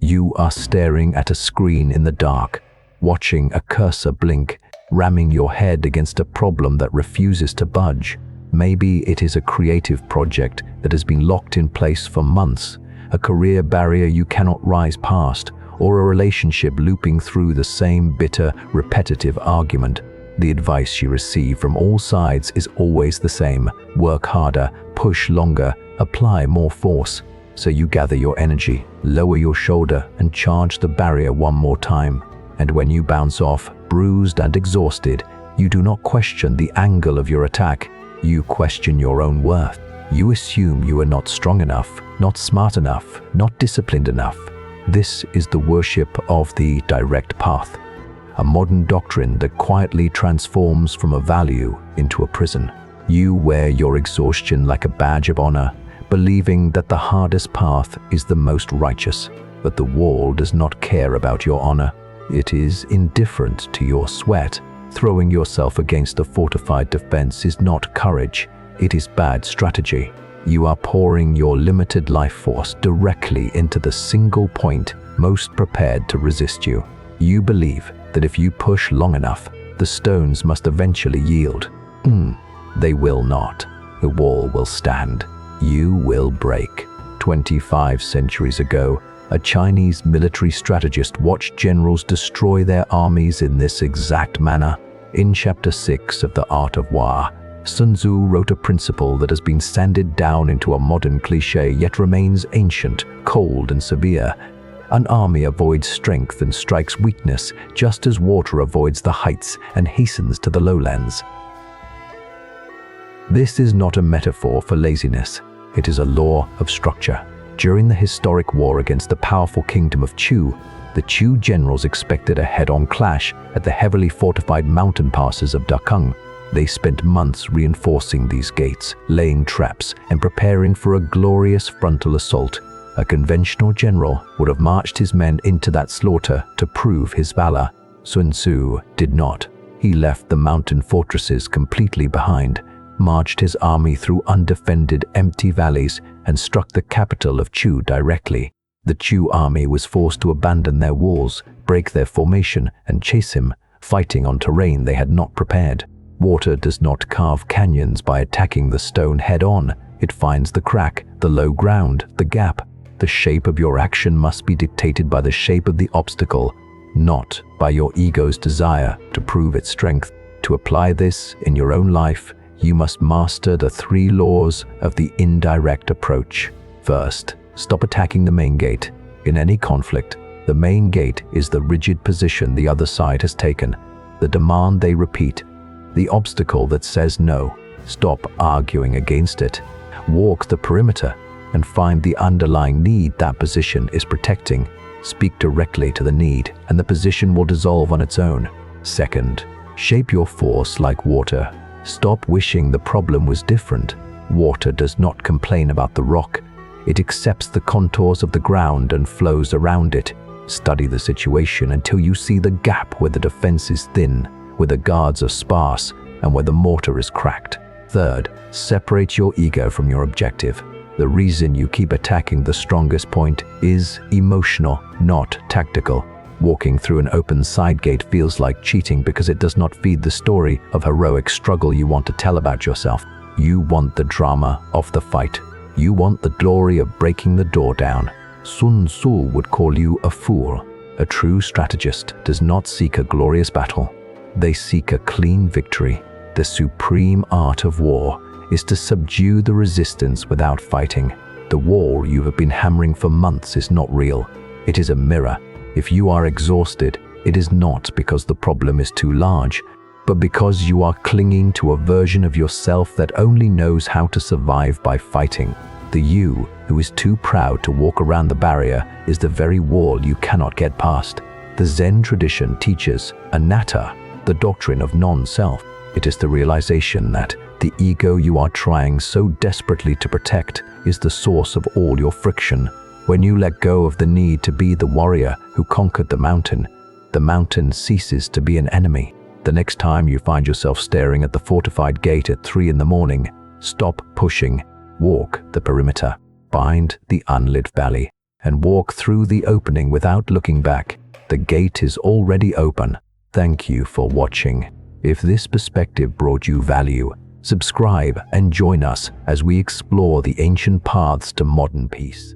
You are staring at a screen in the dark, watching a cursor blink, ramming your head against a problem that refuses to budge. Maybe it is a creative project that has been locked in place for months, a career barrier you cannot rise past, or a relationship looping through the same bitter, repetitive argument. The advice you receive from all sides is always the same: work harder, push longer, apply more force. So you gather your energy, lower your shoulder, and charge the barrier one more time. And when you bounce off, bruised and exhausted, you do not question the angle of your attack. You question your own worth. You assume you are not strong enough, not smart enough, not disciplined enough. This is the worship of the direct path, a modern doctrine that quietly transforms from a value into a prison. You wear your exhaustion like a badge of honor, believing that the hardest path is the most righteous. But the wall does not care about your honor. It is indifferent to your sweat. Throwing yourself against a fortified defense is not courage, it is bad strategy. You are pouring your limited life force directly into the single point most prepared to resist you. You believe that if you push long enough, the stones must eventually yield. They will not. The wall will stand. You will break. 25 centuries ago, a Chinese military strategist watched generals destroy their armies in this exact manner. In Chapter 6 of The Art of War, Sun Tzu wrote a principle that has been sanded down into a modern cliché yet remains ancient, cold, and severe. An army avoids strength and strikes weakness, just as water avoids the heights and hastens to the lowlands. This is not a metaphor for laziness. It is a law of structure. During the historic war against the powerful kingdom of Chu, the Chu generals expected a head-on clash at the heavily fortified mountain passes of Dakeng. They spent months reinforcing these gates, laying traps, and preparing for a glorious frontal assault. A conventional general would have marched his men into that slaughter to prove his valor. Sun Tzu did not. He left the mountain fortresses completely behind, marched his army through undefended, empty valleys, and struck the capital of Chu directly. The Chu army was forced to abandon their walls, break their formation, and chase him, fighting on terrain they had not prepared. Water does not carve canyons by attacking the stone head-on. It finds the crack, the low ground, the gap. The shape of your action must be dictated by the shape of the obstacle, not by your ego's desire to prove its strength. To apply this in your own life, you must master the 3 laws of the indirect approach. First, stop attacking the main gate. In any conflict, the main gate is the rigid position the other side has taken, the demand they repeat, the obstacle that says no. Stop arguing against it. Walk the perimeter and find the underlying need that position is protecting. Speak directly to the need, and the position will dissolve on its own. Second, shape your force like water. Stop wishing the problem was different. Water does not complain about the rock. It accepts the contours of the ground and flows around it. Study the situation until you see the gap where the defense is thin, where the guards are sparse, and where the mortar is cracked. Third, separate your ego from your objective. The reason you keep attacking the strongest point is emotional, not tactical. Walking through an open side gate feels like cheating because it does not feed the story of heroic struggle you want to tell about yourself. You want the drama of the fight. You want the glory of breaking the door down. Sun Tzu would call you a fool. A true strategist does not seek a glorious battle. They seek a clean victory. The supreme art of war is to subdue the resistance without fighting. The wall you have been hammering for months is not real. It is a mirror. If you are exhausted, it is not because the problem is too large, but because you are clinging to a version of yourself that only knows how to survive by fighting. The you who is too proud to walk around the barrier is the very wall you cannot get past. The Zen tradition teaches anatta, the doctrine of non-self. It is the realization that the ego you are trying so desperately to protect is the source of all your friction. When you let go of the need to be the warrior who conquered the mountain ceases to be an enemy. The next time you find yourself staring at the fortified gate at 3 a.m, stop pushing, walk the perimeter, find the unlit valley, and walk through the opening without looking back. The gate is already open. Thank you for watching. If this perspective brought you value, subscribe and join us as we explore the ancient paths to modern peace.